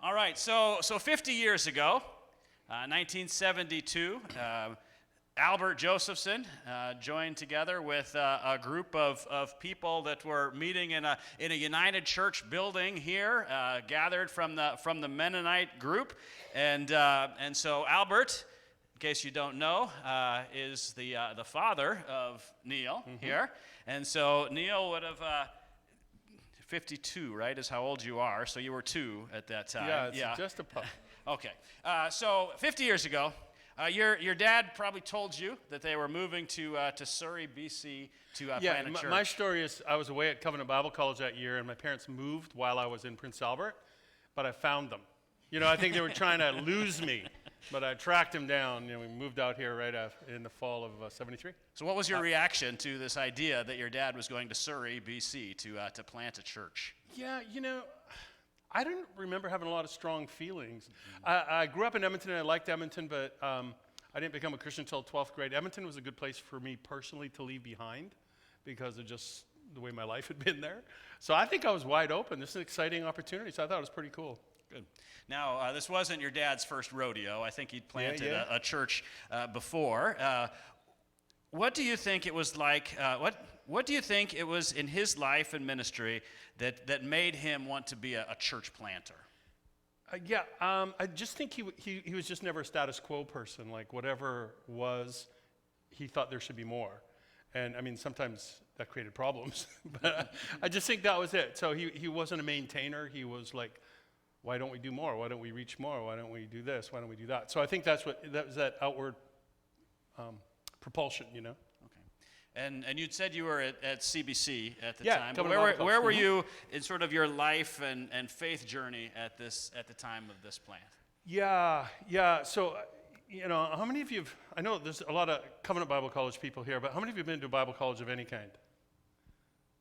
All right, so 50 years ago, 1972, Albert Josephson joined together with a group of people that were meeting in a United Church building here, gathered from the Mennonite group, and so Albert, in case you don't know, is the father of Neil here, and so Neil would have. 52, right, is how old you are, so you were 2 at that time. Yeah, it's just a pup. Okay, so 50 years ago, your dad probably told you that they were moving to Surrey, BC, to plant a church. My story is I was away at Covenant Bible College that year, and my parents moved while I was in Prince Albert, but I found them. I think they were trying to lose me, but I tracked them down. We moved out here right in the fall of '73. So what was your reaction to this idea that your dad was going to Surrey, BC, to plant a church? Yeah, I didn't remember having a lot of strong feelings. I grew up in Edmonton, and I liked Edmonton, but I didn't become a Christian until 12th grade. Edmonton was a good place for me personally to leave behind because of just the way my life had been there. So I think I was wide open. This is an exciting opportunity, so I thought it was pretty cool. Good. Now, this wasn't your dad's first rodeo. I think he'd planted a church before. What do you think it was like? What do you think it was in his life and ministry that made him want to be a church planter? I just think he was just never a status quo person. Like whatever was, he thought there should be more. And I mean, sometimes that created problems. But I just think that was it. So he wasn't a maintainer. He was like, why don't we do more? Why don't we reach more? Why don't we do this? Why don't we do that? So I think that was that outward propulsion, Okay. And you'd said you were at CBC at the Yeah, time. Where were you in sort of your life and faith journey at the time of this plant? Yeah. So, how many of you I know there's a lot of Covenant Bible College people here, but how many of you have been to a Bible college of any kind?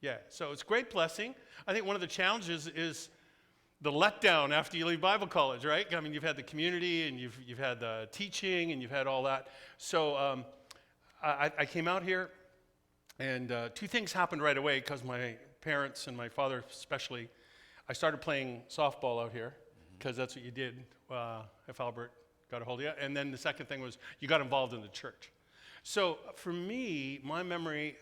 Yeah, so it's a great blessing. I think one of the challenges is the letdown after you leave Bible college, right? I mean, you've had the community, and you've had the teaching, and you've had all that. So I came out here, and 2 things happened right away because my parents and my father especially. I started playing softball out here because that's what you did if Albert got a hold of you. And then the second thing was you got involved in the church. So for me, my memory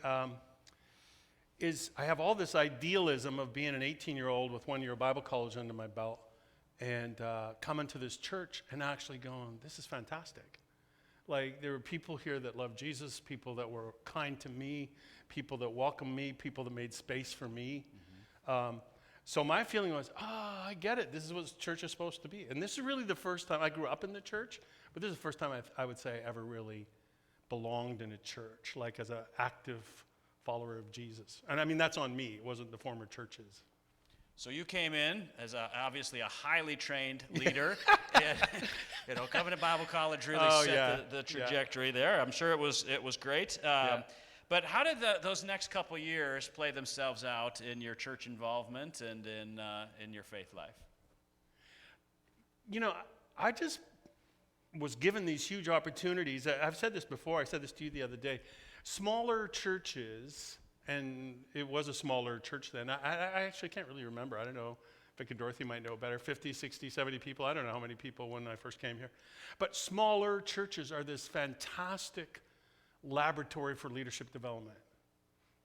is I have all this idealism of being an 18-year-old with 1 year of Bible college under my belt and coming to this church and actually going, this is fantastic. Like, there were people here that loved Jesus, people that were kind to me, people that welcomed me, people that made space for me. So my feeling was, I get it. This is what church is supposed to be. And this is really the first time I grew up in the church, but this is the first time I would say I ever really belonged in a church, like as an active follower of Jesus. And I mean, that's on me. It wasn't the former churches. So you came in as obviously a highly trained leader. Covenant Bible College really set the trajectory there. I'm sure it was great. But how did those next couple years play themselves out in your church involvement and in your faith life? I just was given these huge opportunities. I've said this before. I said this to you the other day. Smaller churches, and it was a smaller church then. I actually can't really remember. I don't know. Vic and Dorothy might know better. 50, 60, 70 people. I don't know how many people when I first came here. But smaller churches are this fantastic laboratory for leadership development.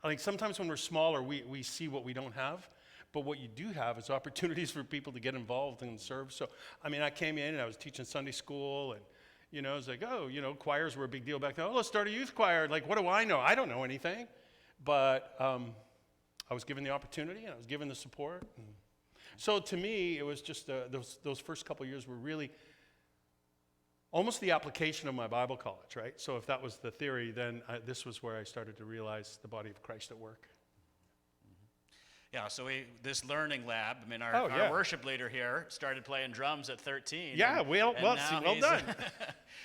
I think sometimes when we're smaller, we see what we don't have. But what you do have is opportunities for people to get involved and serve. So, I mean, I came in and I was teaching Sunday school and it was like, choirs were a big deal back then. Oh, let's start a youth choir. Like, what do I know? I don't know anything. But I was given the opportunity and I was given the support. So to me, it was just those first couple years were really almost the application of my Bible college, right? So if that was the theory, then this was where I started to realize the body of Christ at work. Yeah, so this learning lab, I mean, our worship leader here started playing drums at 13. Yeah, well done.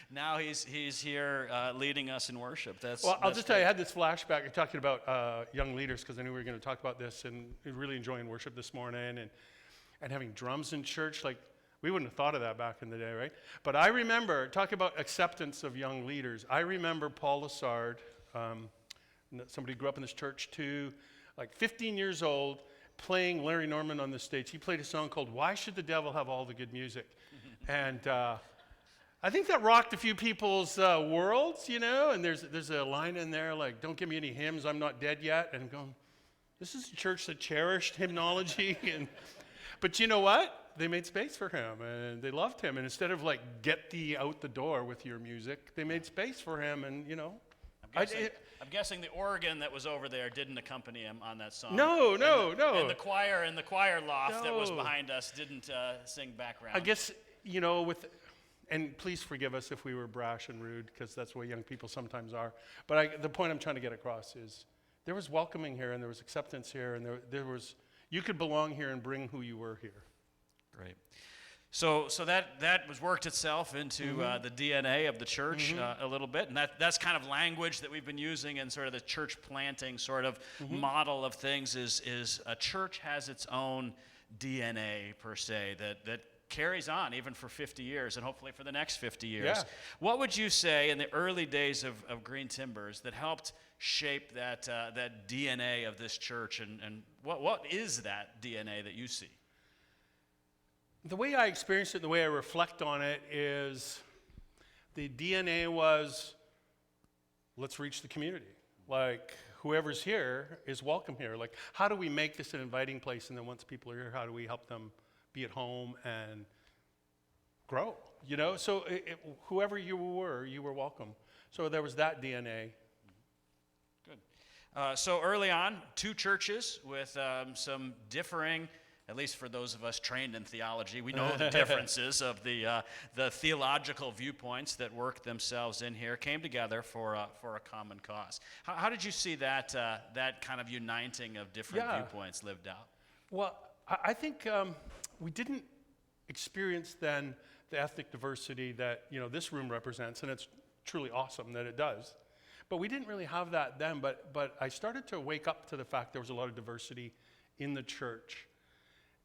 Now he's here leading us in worship. I'll just tell you, I had this flashback. You're talking about young leaders because I knew we were going to talk about this and really enjoying worship this morning and having drums in church. Like, we wouldn't have thought of that back in the day, right? But I remember, talking about acceptance of young leaders, I remember Paul Lassard, somebody who grew up in this church too, like 15 years old, playing Larry Norman on the stage. He played a song called "Why Should the Devil Have All the Good Music?" And I think that rocked a few people's worlds, you know. And there's a line in there like, "Don't give me any hymns, I'm not dead yet." And I'm going, this is a church that cherished hymnology. But you know what? They made space for him, and they loved him. And instead of like, get thee out the door with your music, they made space for him, and you know. I'm guessing the organ that was over there didn't accompany him on that song. No. And the choir loft that was behind us didn't sing background. I guess, you know, and please forgive us if we were brash and rude, because that's what young people sometimes are. But the point I'm trying to get across is there was welcoming here, and there was acceptance here, and there was, you could belong here and bring who you were here. Great. So that was worked itself into the DNA of the church a little bit, and that's kind of language that we've been using in sort of the church planting sort of model of things. Is a church has its own DNA per se that carries on even for 50 years and hopefully for the next 50 years. Yeah. What would you say in the early days of Green Timbers that helped shape that DNA of this church, and what is that DNA that you see? The way I experience it, the way I reflect on it, is the DNA was, let's reach the community. Like, whoever's here is welcome here. Like, how do we make this an inviting place? And then once people are here, how do we help them be at home and grow? You know, so whoever you were welcome. So there was that DNA. Good. So early on, two churches with some differing, at least for those of us trained in theology, we know the differences of the theological viewpoints that work themselves in here, came together for a common cause. How did you see that kind of uniting of different viewpoints lived out? Well, I think we didn't experience then the ethnic diversity that, you know, this room represents, and it's truly awesome that it does. But we didn't really have that then, but I started to wake up to the fact there was a lot of diversity in the church,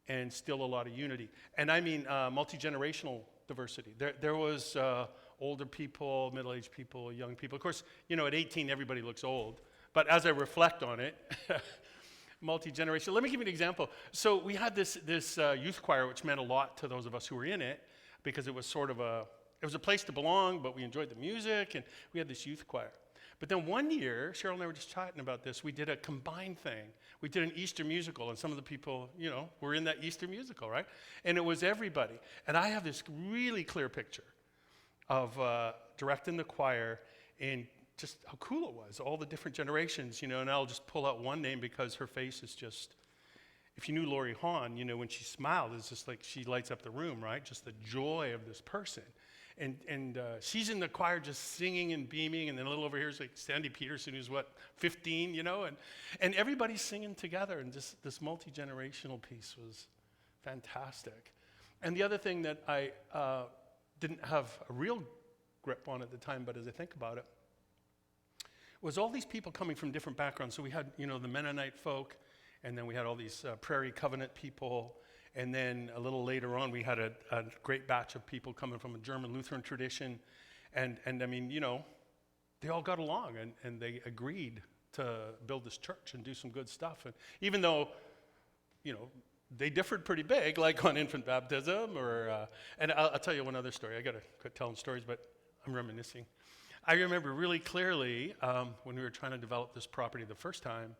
and still a lot of unity. And I mean multi-generational diversity. There was older people, middle-aged people, young people. Of course, you know, at 18, everybody looks old. But as I reflect on it, multi-generational. Let me give you an example. So we had this youth choir, which meant a lot to those of us who were in it, because it was sort of it was a place to belong, but we enjoyed the music, and we had this youth choir. But then one year, Cheryl and I were just chatting about this, we did a combined thing. We did an Easter musical, and some of the people, you know, were in that Easter musical, right? And it was everybody. And I have this really clear picture of directing the choir and just how cool it was, all the different generations, you know, and I'll just pull out one name because her face is just, if you knew Lori Hahn, you know, when she smiled, it's just like she lights up the room, right? Just the joy of this person. And she's in the choir just singing and beaming, and then a little over here is like Sandy Peterson, who's 15, you know, and everybody's singing together, and just this multi-generational piece was fantastic. And the other thing that I didn't have a real grip on at the time, but as I think about it, was all these people coming from different backgrounds. So we had, you know, the Mennonite folk, and then we had all these Prairie Covenant people. And then a little later on, we had a great batch of people coming from a German Lutheran tradition. And I mean, you know, they all got along, and they agreed to build this church and do some good stuff. And even though, you know, they differed pretty big, like on infant baptism, and I'll tell you one other story. I got to quit telling stories, but I'm reminiscing. I remember really clearly when we were trying to develop this property the first time,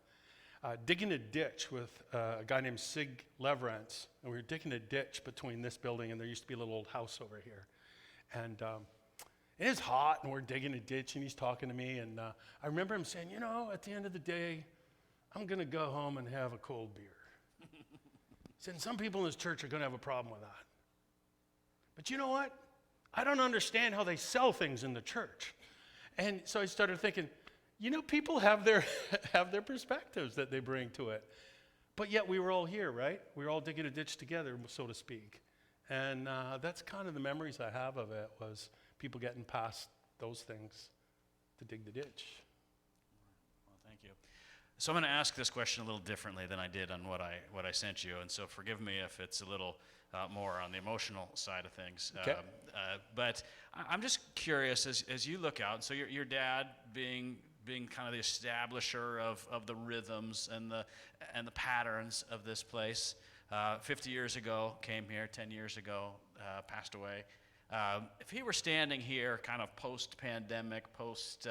digging a ditch with a guy named Sig Leverance, and we were digging a ditch between this building and there used to be a little old house over here. And it is hot, and we're digging a ditch, and he's talking to me, and I remember him saying, you know, at the end of the day, I'm going to go home and have a cold beer. He said, some people in this church are going to have a problem with that. But you know what? I don't understand how they sell things in the church. And so I started thinking, you know, people have their perspectives that they bring to it. But yet we were all here, right? We were all digging a ditch together, so to speak. And that's kind of the memories I have of it, was people getting past those things to dig the ditch. Well, thank you. So I'm going to ask this question a little differently than I did on what I sent you, and so forgive me if it's a little more on the emotional side of things. Okay. But I'm just curious, as you look out, so your dad being being kind of the establisher of the rhythms and the patterns of this place. 50 years ago, came here. 10 years ago, passed away. If he were standing here, kind of post-pandemic, post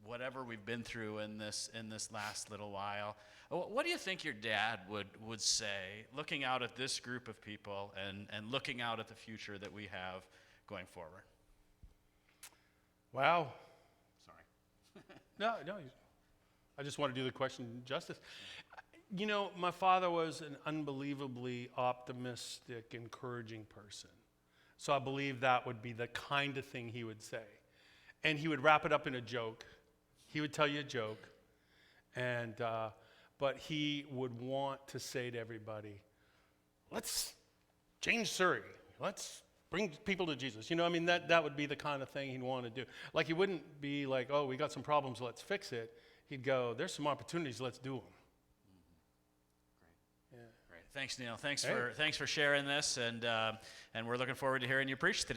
whatever we've been through in this last little while, what do you think your dad would say, looking out at this group of people and looking out at the future that we have going forward? Wow. Sorry. No. I just want to do the question justice. You know, my father was an unbelievably optimistic, encouraging person. So I believe that would be the kind of thing he would say. And he would wrap it up in a joke. He would tell you a joke. And but he would want to say to everybody, let's change Surrey. Let's bring people to Jesus. You know, I mean, that would be the kind of thing he'd want to do. Like, he wouldn't be like, oh, we got some problems, let's fix it. He'd go, there's some opportunities, let's do them. Great. Thanks, Neil. Thanks for sharing this, and we're looking forward to hearing you preach today.